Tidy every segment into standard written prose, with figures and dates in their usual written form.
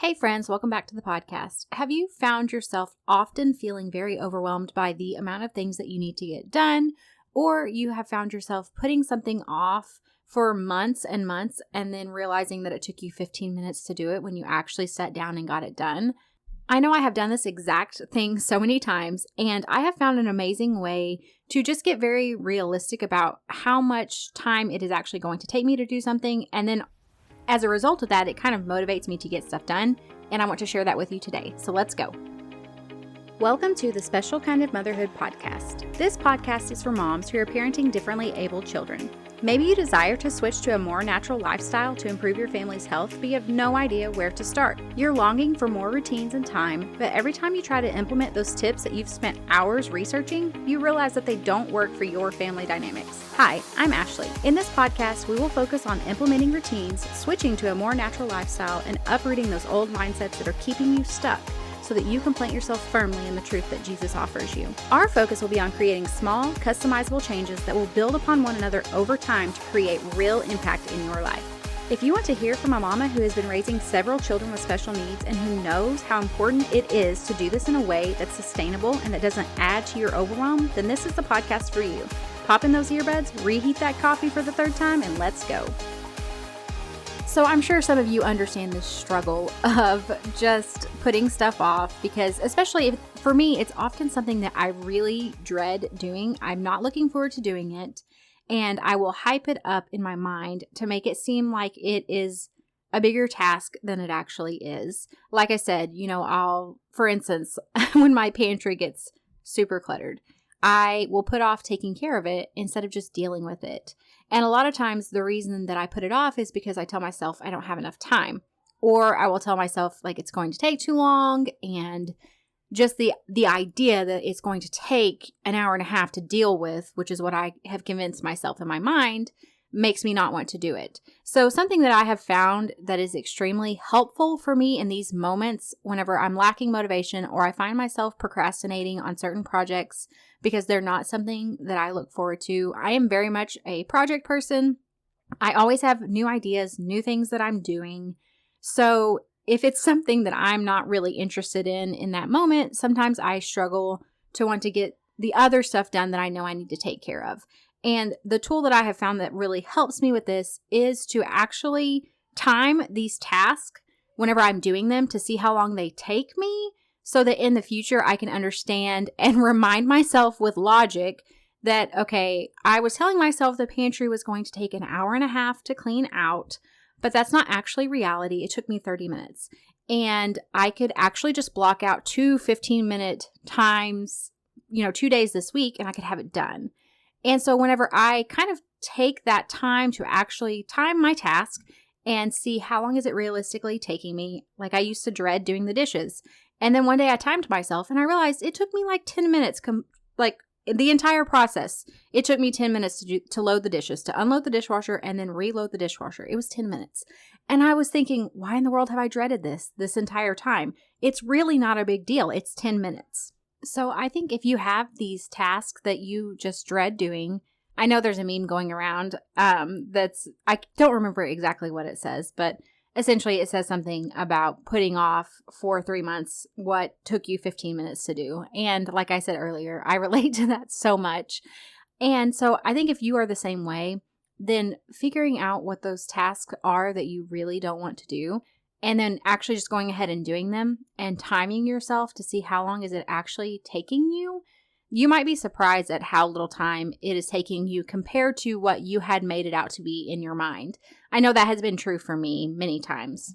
Hey friends, welcome back to the podcast. Have you found yourself often feeling very overwhelmed by the amount of things that you need to get done, or you have found yourself putting something off for months and months and then realizing that it took you 15 minutes to do it when you actually sat down and got it done? I know I have done this exact thing so many times, and I have found an amazing way to just get very realistic about how much time it is actually going to take me to do something, and then as a result of that, it kind of motivates me to get stuff done, and I want to share that with you today. So let's go. Welcome to the Special Kind of Motherhood podcast. This podcast is for moms who are parenting differently abled children. Maybe you desire to switch to a more natural lifestyle to improve your family's health, but you have no idea where to start. You're longing for more routines and time, but every time you try to implement those tips that you've spent hours researching, you realize that they don't work for your family dynamics. Hi, I'm Ashley. In this podcast, we will focus on implementing routines, switching to a more natural lifestyle, and uprooting those old mindsets that are keeping you stuck, so that you can plant yourself firmly in the truth that Jesus offers you. Our focus will be on creating small, customizable changes that will build upon one another over time to create real impact in your life. If you want to hear from a mama who has been raising several children with special needs and who knows how important it is to do this in a way that's sustainable and that doesn't add to your overwhelm, then this is the podcast for you. Pop in those earbuds, reheat that coffee for the third time, and let's go. So I'm sure some of you understand this struggle of just putting stuff off because, especially if, for me, it's often something that I really dread doing. I'm not looking forward to doing it, and I will hype it up in my mind to make it seem like it is a bigger task than it actually is. Like I said, for instance, when my pantry gets super cluttered, I will put off taking care of it instead of just dealing with it. And a lot of times the reason that I put it off is because I tell myself I don't have enough time, or I will tell myself like it's going to take too long, and just the idea that it's going to take an hour and a half to deal with, which is what I have convinced myself in my mind, makes me not want to do it. So something that I have found that is extremely helpful for me in these moments whenever I'm lacking motivation or I find myself procrastinating on certain projects because they're not something that I look forward to. I am very much a project person. I always have new ideas, new things that I'm doing. So if it's something that I'm not really interested in that moment, sometimes I struggle to want to get the other stuff done that I know I need to take care of. And the tool that I have found that really helps me with this is to actually time these tasks whenever I'm doing them to see how long they take me, so that in the future I can understand and remind myself with logic that, okay, I was telling myself the pantry was going to take an hour and a half to clean out, but that's not actually reality. It took me 30 minutes. And I could actually just block out 2 15-minute times, 2 days this week, and I could have it done. And so whenever I kind of take that time to actually time my task and see how long is it realistically taking me, like I used to dread doing the dishes. And then one day I timed myself and I realized it took me like 10 minutes, like the entire process. It took me 10 minutes to load the dishes, to unload the dishwasher and then reload the dishwasher. It was 10 minutes. And I was thinking, why in the world have I dreaded this entire time? It's really not a big deal. It's 10 minutes. So I think if you have these tasks that you just dread doing, I know there's a meme going around I don't remember exactly what it says, but essentially it says something about putting off for 3 months what took you 15 minutes to do. And like I said earlier, I relate to that so much. And so I think if you are the same way, then figuring out what those tasks are that you really don't want to do, and then actually just going ahead and doing them and timing yourself to see how long is it actually taking you, you might be surprised at how little time it is taking you compared to what you had made it out to be in your mind. I know that has been true for me many times.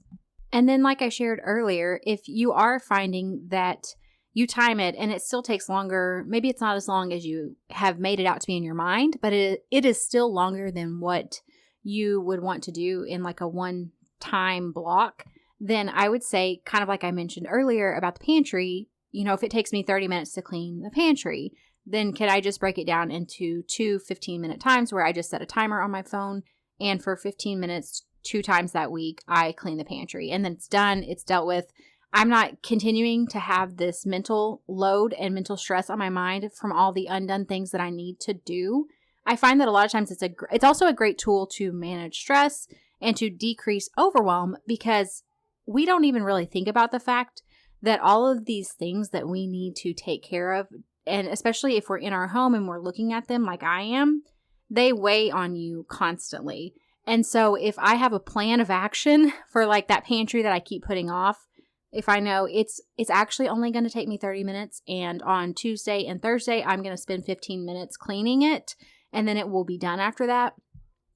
And then like I shared earlier, if you are finding that you time it and it still takes longer, maybe it's not as long as you have made it out to be in your mind, but it is still longer than what you would want to do in like a one-time block, then I would say, kind of like I mentioned earlier about the pantry, if it takes me 30 minutes to clean the pantry, then can I just break it down into 2 15-minute times where I just set a timer on my phone, and for 15 minutes, 2 times that week, I clean the pantry, and then it's done, it's dealt with. I'm not continuing to have this mental load and mental stress on my mind from all the undone things that I need to do. I find that a lot of times it's also a great tool to manage stress and to decrease overwhelm, because we don't even really think about the fact that all of these things that we need to take care of, and especially if we're in our home and we're looking at them like I am, they weigh on you constantly. And so if I have a plan of action for like that pantry that I keep putting off, if I know it's actually only going to take me 30 minutes and on Tuesday and Thursday, I'm going to spend 15 minutes cleaning it and then it will be done after that,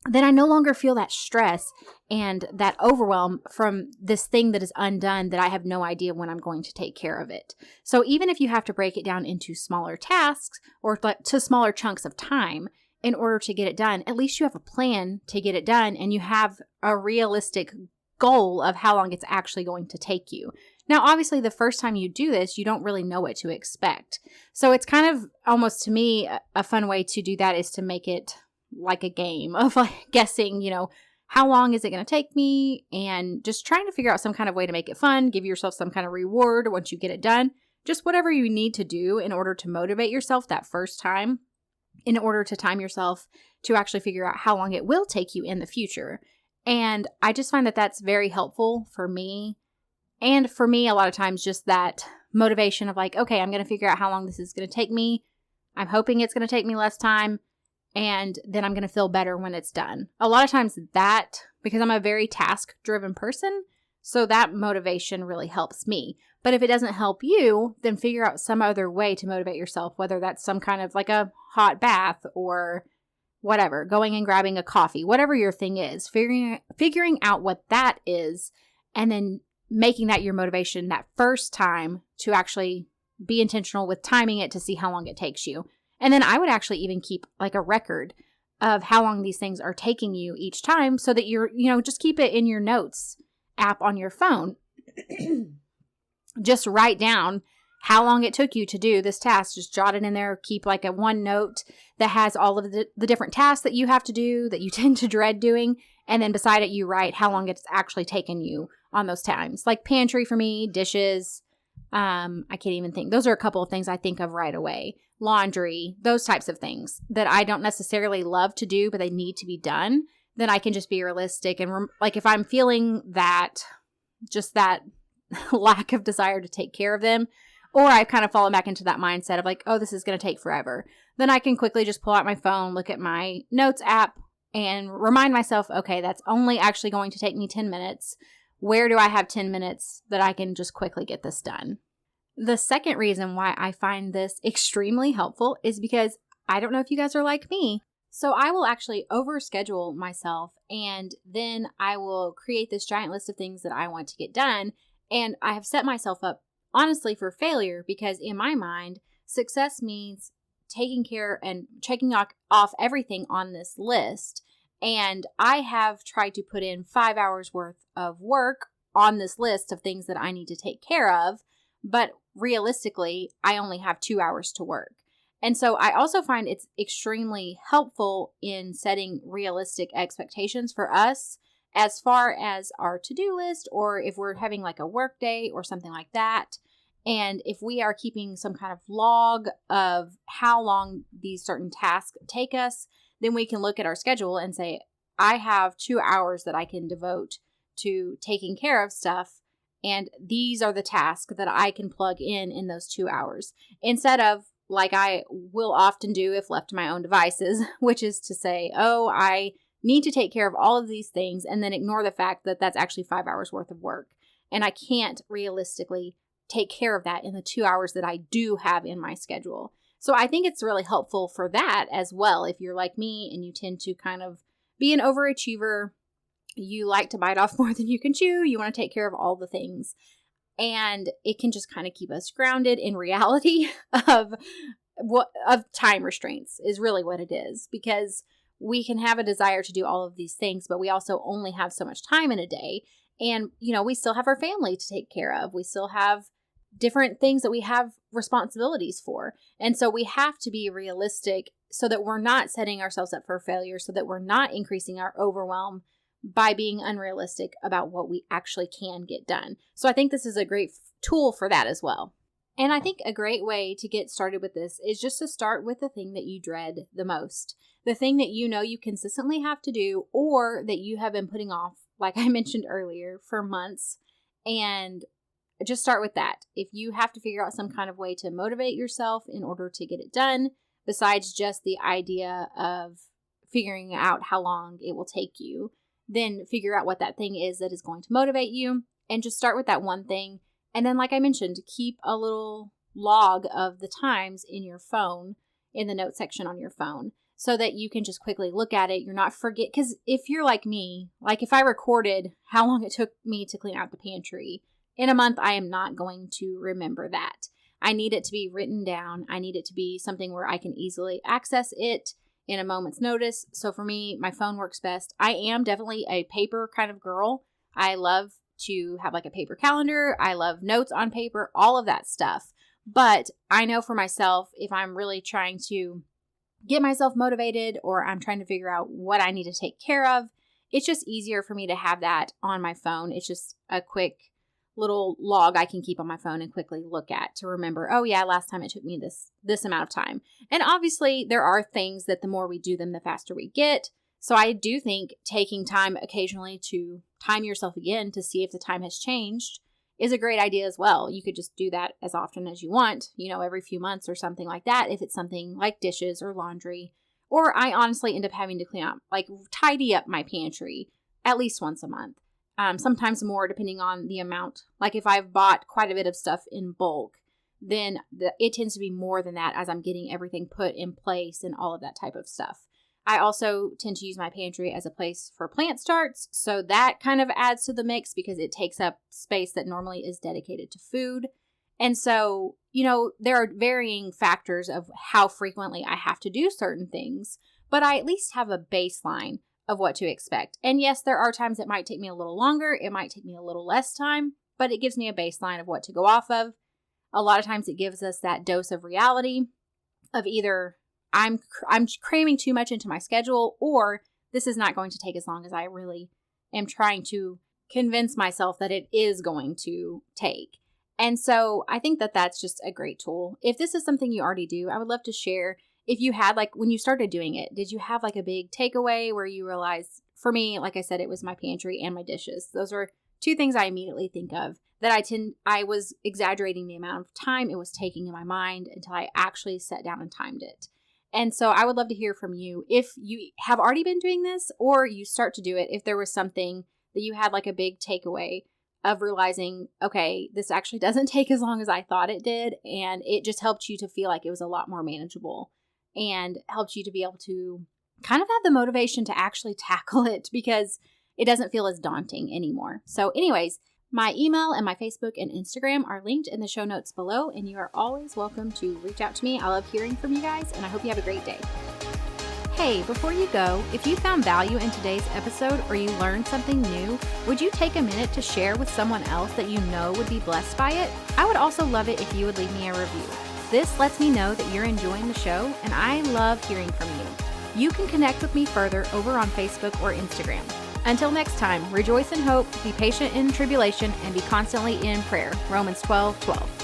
then I no longer feel that stress and that overwhelm from this thing that is undone that I have no idea when I'm going to take care of it. So even if you have to break it down into smaller tasks or to smaller chunks of time in order to get it done, at least you have a plan to get it done and you have a realistic goal of how long it's actually going to take you. Now, obviously, the first time you do this, you don't really know what to expect. So it's kind of almost to me, a fun way to do that is to make it like a game of like guessing, how long is it going to take me, and just trying to figure out some kind of way to make it fun, give yourself some kind of reward once you get it done, just whatever you need to do in order to motivate yourself that first time, in order to time yourself to actually figure out how long it will take you in the future. And I just find that that's very helpful for me. And for me, a lot of times, just that motivation of like, okay, I'm going to figure out how long this is going to take me. I'm hoping it's going to take me less time. And then I'm going to feel better when it's done. A lot of times that, because I'm a very task-driven person, so that motivation really helps me. But if it doesn't help you, then figure out some other way to motivate yourself, whether that's some kind of like a hot bath or whatever, going and grabbing a coffee, whatever your thing is, figuring out what that is, and then making that your motivation that first time to actually be intentional with timing it to see how long it takes you. And then I would actually even keep like a record of how long these things are taking you each time so that you're, just keep it in your notes app on your phone. Just write down how long it took you to do this task. Just jot it in there. Keep like a one note that has all of the different tasks that you have to do that you tend to dread doing. And then beside it, you write how long it's actually taken you on those times. Like pantry for me, dishes. I can't even think. Those are a couple of things I think of right away. Laundry, those types of things that I don't necessarily love to do, but they need to be done. Then I can just be realistic. And like if I'm feeling that, just that lack of desire to take care of them, or I kind of fall back into that mindset of like, oh, this is going to take forever, then I can quickly just pull out my phone, look at my notes app, and remind myself, okay, that's only actually going to take me 10 minutes. Where do I have 10 minutes that I can just quickly get this done? The second reason why I find this extremely helpful is because I don't know if you guys are like me. So I will actually overschedule myself, and then I will create this giant list of things that I want to get done. And I have set myself up, honestly, for failure, because in my mind, success means taking care and checking off everything on this list. And I have tried to put in 5 hours worth of work on this list of things that I need to take care of. But realistically, I only have 2 hours to work. And so I also find it's extremely helpful in setting realistic expectations for us as far as our to-do list, or if we're having like a work day or something like that. And if we are keeping some kind of log of how long these certain tasks take us, then we can look at our schedule and say, I have 2 hours that I can devote to taking care of stuff. And these are the tasks that I can plug in those 2 hours. Instead of, like I will often do if left to my own devices, which is to say, oh, I need to take care of all of these things and then ignore the fact that that's actually 5 hours worth of work. And I can't realistically take care of that in the 2 hours that I do have in my schedule. So I think it's really helpful for that as well. If you're like me and you tend to kind of be an overachiever, you like to bite off more than you can chew, you want to take care of all the things. And it can just kind of keep us grounded in reality of time restraints is really what it is. Because we can have a desire to do all of these things, but we also only have so much time in a day. And, we still have our family to take care of. We still have different things that we have responsibilities for. And so we have to be realistic so that we're not setting ourselves up for failure, so that we're not increasing our overwhelm by being unrealistic about what we actually can get done. So I think this is a great tool for that as well. And I think a great way to get started with this is just to start with the thing that you dread the most, the thing that you consistently have to do, or that you have been putting off, like I mentioned earlier, for months. And just start with that. If you have to figure out some kind of way to motivate yourself in order to get it done, besides just the idea of figuring out how long it will take you, then figure out what that thing is that is going to motivate you and just start with that one thing. And then, like I mentioned, keep a little log of the times in your phone, in the note section on your phone, so that you can just quickly look at it. You're not forget, because if you're like me, like if I recorded how long it took me to clean out the pantry in a month, I am not going to remember that. I need it to be written down. I need it to be something where I can easily access it in a moment's notice. So for me, my phone works best. I am definitely a paper kind of girl. I love to have like a paper calendar. I love notes on paper, all of that stuff. But I know for myself, if I'm really trying to get myself motivated or I'm trying to figure out what I need to take care of, it's just easier for me to have that on my phone. It's just a quick little log I can keep on my phone and quickly look at to remember, oh yeah, last time it took me this amount of time. And obviously there are things that the more we do them, the faster we get. So I do think taking time occasionally to time yourself again to see if the time has changed is a great idea as well. You could just do that as often as you want, every few months or something like that. If it's something like dishes or laundry, or I honestly end up having to clean up, like tidy up my pantry at least once a month. Sometimes more depending on the amount. Like if I've bought quite a bit of stuff in bulk, then it tends to be more than that as I'm getting everything put in place and all of that type of stuff. I also tend to use my pantry as a place for plant starts. So that kind of adds to the mix because it takes up space that normally is dedicated to food. And so, there are varying factors of how frequently I have to do certain things, but I at least have a baseline of what to expect. And yes, there are times it might take me a little longer. It might take me a little less time, but it gives me a baseline of what to go off of. A lot of times it gives us that dose of reality of either I'm cramming too much into my schedule, or this is not going to take as long as I really am trying to convince myself that it is going to take. And so I think that that's just a great tool. If this is something you already do, I would love to share. If you had, like, when you started doing it, did you have like a big takeaway where you realized, for me, like I said, it was my pantry and my dishes. Those are two things I immediately think of that I was exaggerating the amount of time it was taking in my mind until I actually sat down and timed it. And so I would love to hear from you if you have already been doing this or you start to do it, if there was something that you had like a big takeaway of realizing, okay, this actually doesn't take as long as I thought it did. And it just helped you to feel like it was a lot more manageable and helped you to be able to kind of have the motivation to actually tackle it because it doesn't feel as daunting anymore. So anyways, my email and my Facebook and Instagram are linked in the show notes below, and you are always welcome to reach out to me. I love hearing from you guys, and I hope you have a great day. Hey, before you go, if you found value in today's episode or you learned something new, would you take a minute to share with someone else that you know would be blessed by it? I would also love it if you would leave me a review. This lets me know that you're enjoying the show, and I love hearing from you. You can connect with me further over on Facebook or Instagram. Until next time, rejoice in hope, be patient in tribulation, and be constantly in prayer. Romans 12:12.